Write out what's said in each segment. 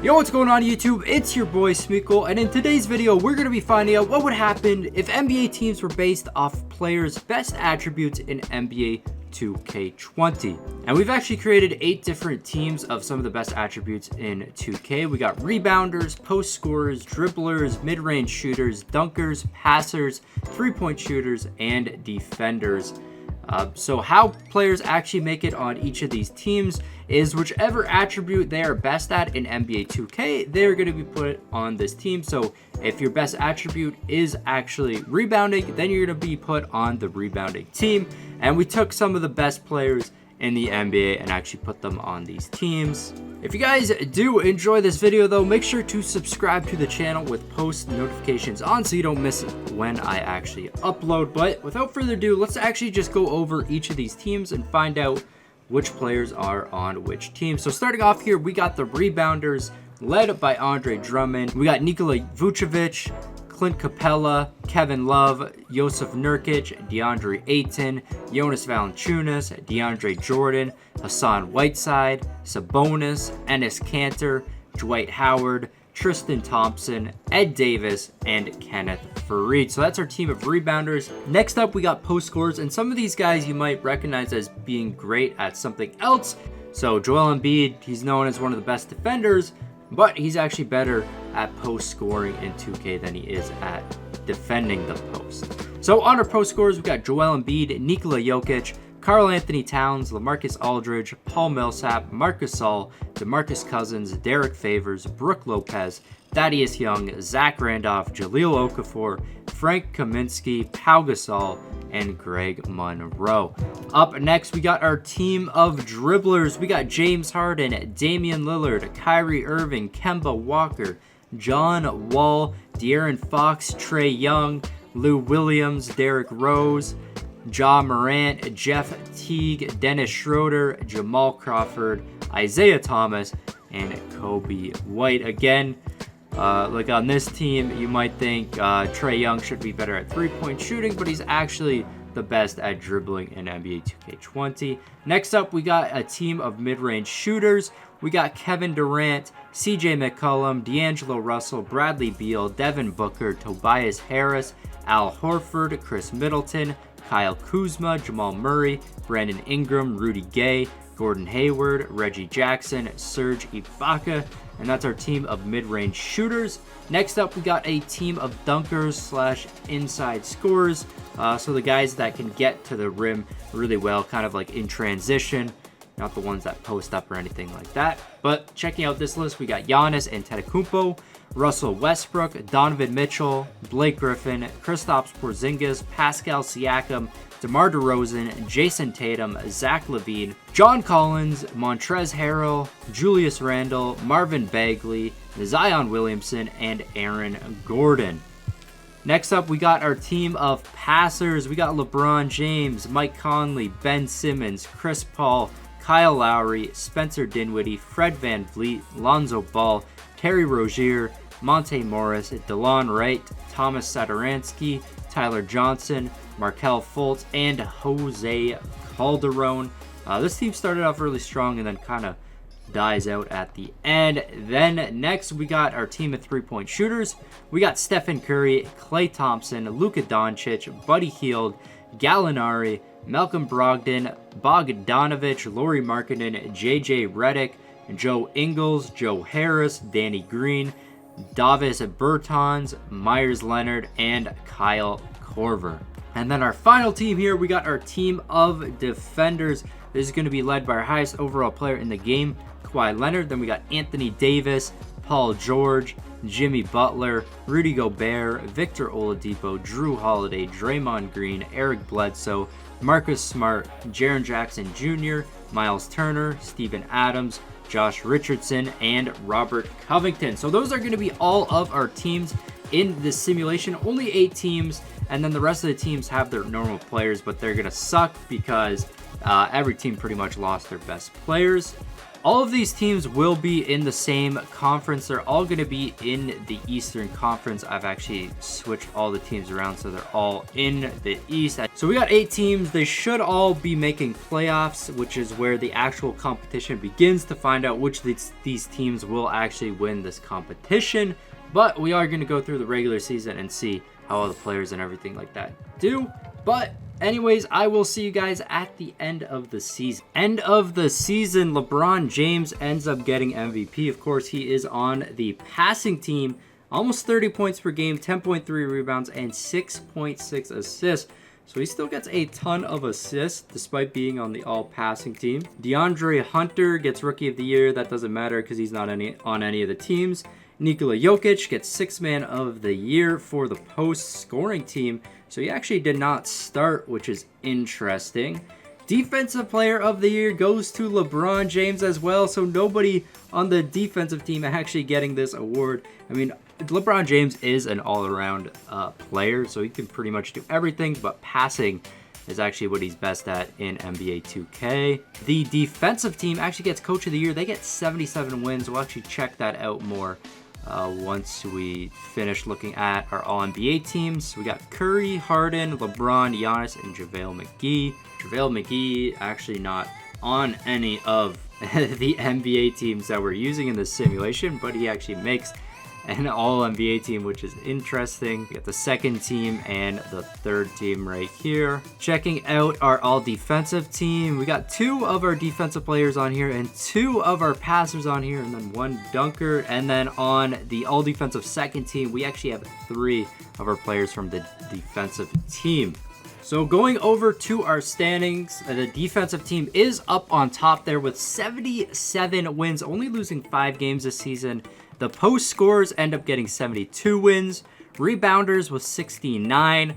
Yo, what's going on YouTube? It's your boy Smequle, and in today's video, we're going to be finding out what would happen if NBA teams were based off players' best attributes in NBA 2K20. And we've actually created 8 different teams of some of the best attributes in 2K. We got rebounders, post scorers, dribblers, mid-range shooters, dunkers, passers, three-point shooters, and defenders. So how players actually make it on each of these teams is whichever attribute they are best at in NBA 2K, they're going to be put on this team. So if your best attribute is actually rebounding, then you're going to be put on the rebounding team. And we took some of the best players in the NBA and actually put them on these teams. If you guys do enjoy this video though, make sure to subscribe to the channel with post notifications on so you don't miss when I actually upload. But without further ado, let's actually just go over each of these teams and find out which players are on which team. So starting off here, we got the rebounders led by Andre Drummond. We got Nikola Vucevic, Clint Capella, Kevin Love, Josef Nurkic, DeAndre Ayton, Jonas Valanciunas, DeAndre Jordan, Hassan Whiteside, Sabonis, Enes Kanter, Dwight Howard, Tristan Thompson, Ed Davis, and Kenneth Faried. So that's our team of rebounders. Next up, we got post scorers, and some of these guys you might recognize as being great at something else. So Joel Embiid, he's known as one of the best defenders, but he's actually better at post scoring in 2K than he is at defending the post. So on our post scorers, we got Joel Embiid, Nikola Jokic, Karl Anthony Towns, LaMarcus Aldridge, Paul Millsap, Marc Gasol, DeMarcus Cousins, Derek Favors, Brook Lopez, Thaddeus Young, Zach Randolph, Jahlil Okafor, Frank Kaminsky, Pau Gasol, and Greg Monroe. Up next, we got our team of dribblers. We got James Harden, Damian Lillard, Kyrie Irving, Kemba Walker, John Wall, De'Aaron Fox, Trae Young, Lou Williams, Derrick Rose, Ja Morant, Jeff Teague, Dennis Schroeder, Jamal Crawford, Isaiah Thomas, and Kobe White. Again, like on this team, you might think Trae Young should be better at three-point shooting, but he's actually the best at dribbling in NBA 2K20. Next up, we got a team of mid-range shooters. We got Kevin Durant, CJ McCollum, D'Angelo Russell, Bradley Beal, Devin Booker, Tobias Harris, Al Horford, Chris Middleton, Kyle Kuzma, Jamal Murray, Brandon Ingram, Rudy Gay, Gordon Hayward, Reggie Jackson, Serge Ibaka, and that's our team of mid-range shooters. Next up, we got a team of dunkers slash inside scorers. So the guys that can get to the rim really well, kind of like in transition, not the ones that post up or anything like that. But checking out this list, we got Giannis Antetokounmpo, Russell Westbrook, Donovan Mitchell, Blake Griffin, Kristaps Porzingis, Pascal Siakam, DeMar DeRozan, Jason Tatum, Zach LaVine, John Collins, Montrezl Harrell, Julius Randle, Marvin Bagley, Zion Williamson, and Aaron Gordon. Next up, we got our team of passers. We got LeBron James, Mike Conley, Ben Simmons, Chris Paul, Kyle Lowry, Spencer Dinwiddie, Fred VanVleet, Lonzo Ball, Terry Rozier, Monte Morris, DeLon Wright, Thomas Satoransky, Tyler Johnson, Markelle Fultz, and Jose Calderon. This team started off really strong and then kind of dies out at the end. Then next, we got our team of three-point shooters. We got Stephen Curry, Klay Thompson, Luka Doncic, Buddy Hield, Gallinari, Malcolm Brogdon, Bogdanovich, Lauri Markkanen, JJ Redick, Joe Ingles, Joe Harris, Danny Green, Davis Bertans, Myers Leonard, and Kyle Korver. And then our final team here, we got our team of defenders. This is going to be led by our highest overall player in the game, Kawhi Leonard. Then we got Anthony Davis, Paul George, Jimmy Butler, Rudy Gobert, Victor Oladipo, Drew Holiday, Draymond Green, Eric Bledsoe, Marcus Smart, Jaren Jackson Jr., Miles Turner, Steven Adams, Josh Richardson, and Robert Covington. So those are going to be all of our teams in this simulation. Only 8 teams, and then the rest of the teams have their normal players, but they're going to suck because every team pretty much lost their best players. All of these teams will be in the same conference. They're all going to be in the Eastern Conference. I've actually switched all the teams around so they're all in the East. So we got 8 teams. They should all be making playoffs, which is where the actual competition begins to find out which these teams will actually win this competition. But we are going to go through the regular season and see how all the players and everything like that do. But anyways, I will see you guys at the end of the season. End of the season, LeBron James ends up getting MVP. Of course, he is on the passing team. Almost 30 points per game, 10.3 rebounds, and 6.6 assists. So he still gets a ton of assists despite being on the all-passing team. DeAndre Hunter gets Rookie of the Year. That doesn't matter because he's not on any of the teams. Nikola Jokic gets 6th Man of the Year for the post-scoring team. So he actually did not start, which is interesting. Defensive Player of the Year goes to LeBron James as well. So nobody on the defensive team actually getting this award. I mean, LeBron James is an all-around player, so he can pretty much do everything, but passing is actually what he's best at in NBA 2K. The defensive team actually gets Coach of the Year. They get 77 wins. We'll actually check that out more once we finish looking at our All-NBA teams. We got Curry, Harden, LeBron, Giannis, and JaVale McGee. JaVale McGee actually not on any of the NBA teams that we're using in this simulation, but he actually makes an All-NBA team, which is interesting. We got the second team and the third team right here. Checking out our all-defensive team. We got 2 of our defensive players on here and 2 of our passers on here, and then 1 dunker. And then on the all-defensive second team, we actually have 3 of our players from the defensive team. So going over to our standings, the defensive team is up on top there with 77 wins, only losing 5 games this season. The post scorers end up getting 72 wins, rebounders with 69.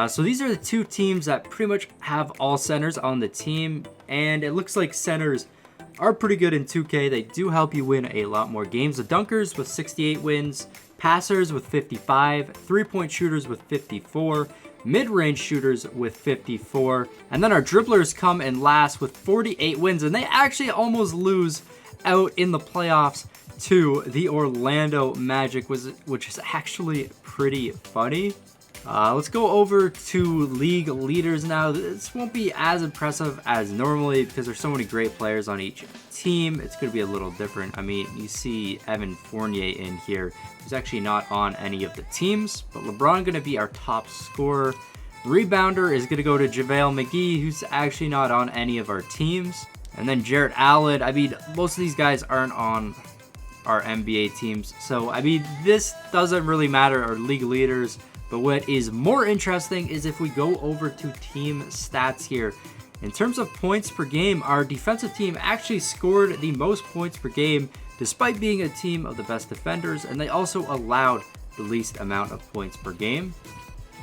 So these are the 2 teams that pretty much have all centers on the team, and it looks like centers are pretty good in 2K. They do help you win a lot more games. The dunkers with 68 wins, passers with 55, 3-point shooters with 54, mid-range shooters with 54, and then our dribblers come in last with 48 wins, and they actually almost lose out in the playoffs to the Orlando Magic, which is actually pretty funny. Let's go over to league leaders now. This won't be as impressive as normally because there's so many great players on each team. It's going to be a little different. I mean, you see Evan Fournier in here, who's actually not on any of the teams, but LeBron going to be our top scorer. Rebounder is going to go to JaVale McGee, who's actually not on any of our teams. And then Jarrett Allen. I mean, most of these guys aren't on our NBA teams. So, I mean, this doesn't really matter, our league leaders. But what is more interesting is if we go over to team stats here. In terms of points per game, our defensive team actually scored the most points per game despite being a team of the best defenders, and they also allowed the least amount of points per game.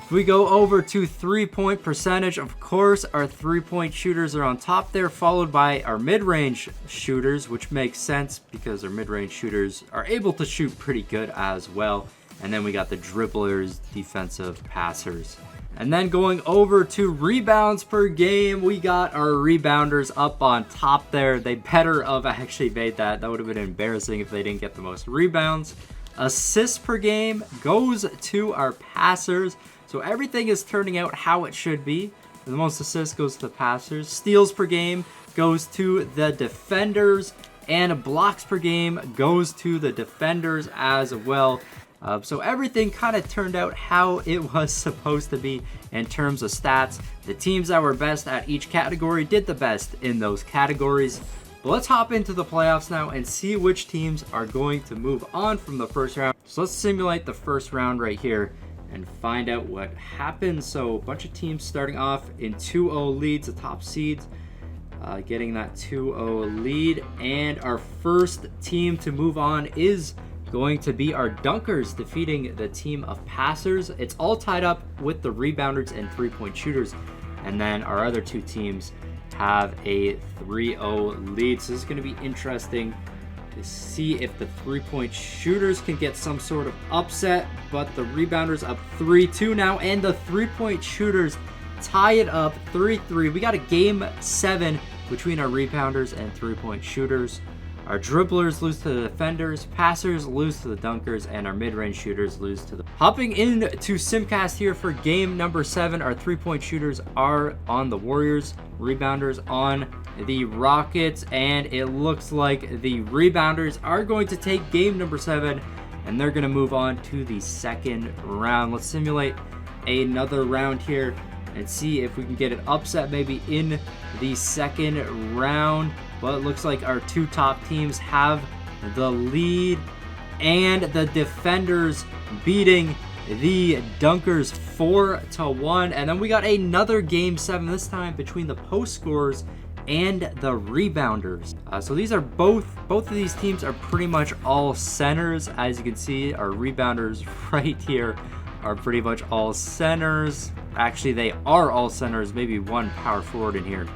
If we go over to 3-point percentage, of course, our 3-point shooters are on top there, followed by our mid-range shooters, which makes sense because our mid-range shooters are able to shoot pretty good as well. And then we got the dribblers, defensive passers. And then going over to rebounds per game, we got our rebounders up on top there. They better have actually made that. That would have been embarrassing if they didn't get the most rebounds. Assists per game goes to our passers. So everything is turning out how it should be. The most assists goes to the passers. Steals per game goes to the defenders. And blocks per game goes to the defenders as well. So everything kind of turned out how it was supposed to be in terms of stats. The teams that were best at each category did the best in those categories. But let's hop into the playoffs now and see which teams are going to move on from the first round. So let's simulate the first round right here and find out what happens. So a bunch of teams starting off in 2-0 leads, the top seeds getting that 2-0 lead. And our first team to move on is going to be our dunkers defeating the team of passers. It's all tied up with the rebounders and 3-point shooters. And then our other 2 teams have a 3-0 lead. So this is going to be interesting to see if the 3-point shooters can get some sort of upset. But the rebounders up 3-2 now, and the 3-point shooters tie it up 3-3. We got a game 7 between our rebounders and 3-point shooters. Our dribblers lose to the defenders, passers lose to the dunkers, and our mid-range shooters lose to the... Hopping into Simcast here for game number 7, our 3-point shooters are on the Warriors, rebounders on the Rockets, and it looks like the rebounders are going to take game number 7, and they're going to move on to the second round. Let's simulate another round here and see if we can get an upset maybe in the second round. But it looks like our two top teams have the lead, and the defenders beating the dunkers 4-1. And then we got another game 7, this time between the post scorers and the rebounders. So these are both of these teams are pretty much all centers. As you can see, our rebounders right here are pretty much all centers. Actually, they are all centers, maybe one power forward in here,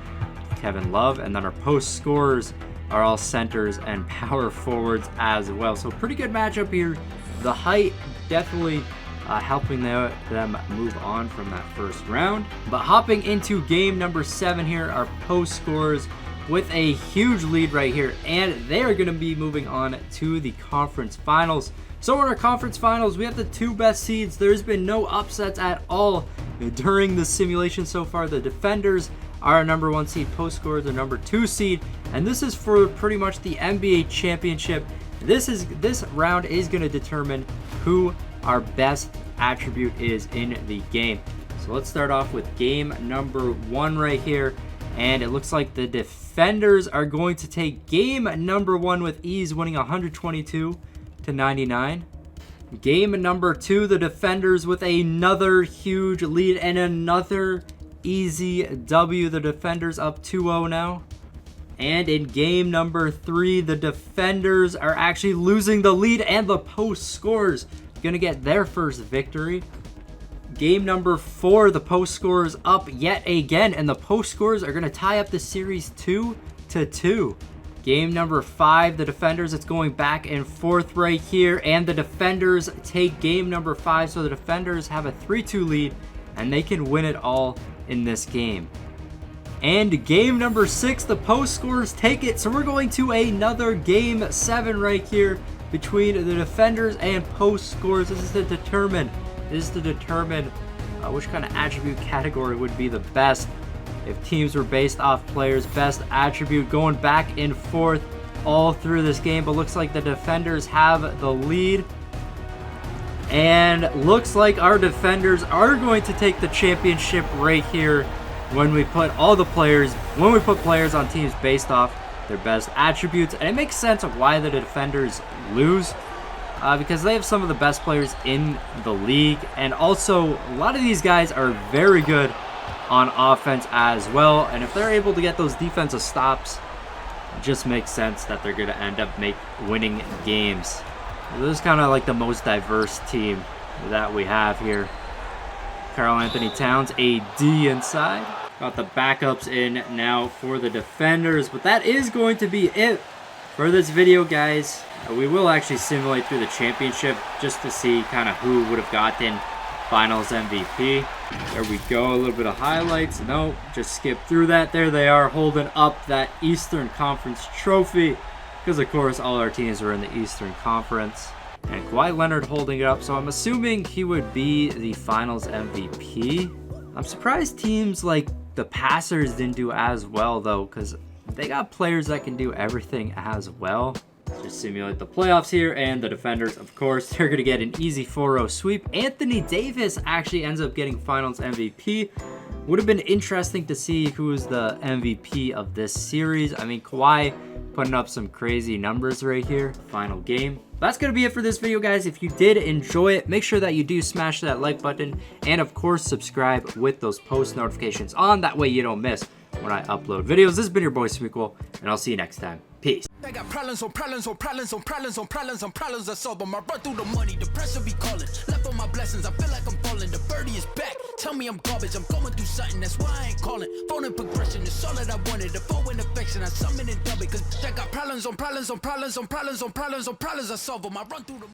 Kevin Love. And then our post scorers are all centers and power forwards as well. So pretty good matchup here. The height definitely helping them move on from that first round. But hopping into game number 7 here, our post scorers with a huge lead right here, and they are going to be moving on to the conference finals. So in our conference finals, we have the 2 best seeds. There's been no upsets at all during the simulation so far. The defenders are our number 1 seed, post scorers are number 2 seed, and this is for pretty much the NBA championship. This round is going to determine who our best attribute is in the game. So let's start off with game number 1 right here, and it looks like the defenders are going to take game number 1 with ease, winning 122-99. Game number 2, the defenders with another huge lead and another easy W. The defenders up 2-0 now. And in game number 3, the defenders are actually losing the lead, and the post scorers gonna get their first victory. Game number 4, the post scorers up yet again, and the post scorers are gonna tie up the series 2-2. Game number 5, the defenders, it's going back and forth right here, and the defenders take game number 5, so the defenders have a 3-2 lead, and they can win it all in this game. And game number 6, the post scorers take it, so we're going to another game 7 right here between the defenders and post scorers. This is to determine which kind of attribute category would be the best if teams were based off players' best attribute. Going back and forth all through this game, but looks like the defenders have the lead, and looks like our defenders are going to take the championship right here when we put players on teams based off their best attributes. And it makes sense of why the defenders lose, because they have some of the best players in the league, and also a lot of these guys are very good on offense as well, and if they're able to get those defensive stops, it just makes sense that they're going to end up winning games. This is kind of like the most diverse team that we have here. Karl-Anthony Towns, AD inside. Got the backups in now for the defenders, but that is going to be it for this video, guys. We will actually simulate through the championship just to see kind of who would have gotten finals MVP. There we go, a little bit of highlights. No, just skip through that. There they are, holding up that Eastern Conference trophy, because of course all our teams are in the Eastern Conference. And Kawhi Leonard holding it up, so I'm assuming he would be the finals MVP. I'm surprised teams like the Passers didn't do as well though, because they got players that can do everything as well. Just simulate the playoffs here, and the defenders, of course, they're going to get an easy 4-0 sweep. Anthony Davis actually ends up getting finals MVP. Would have been interesting to see who is the MVP of this series. I mean, Kawhi putting up some crazy numbers right here. Final game. That's going to be it for this video, guys. If you did enjoy it, make sure that you do smash that like button, and of course, subscribe with those post notifications on. That way you don't miss when I upload videos. This has been your boy Smequle, and I'll see you next time. Peace. I got problems on problems on problems on problems on problems on problems I solve them. I run through the money, the pressure be calling. Left on my blessings, I feel like I'm falling. The birdie is back, tell me I'm garbage. I'm going through something, that's why I ain't calling. Phone and progression is all that I wanted. The phone and affection, I summon and dub it. Cause I got problems on problems on problems on problems on problems on problems I solve them. I run through the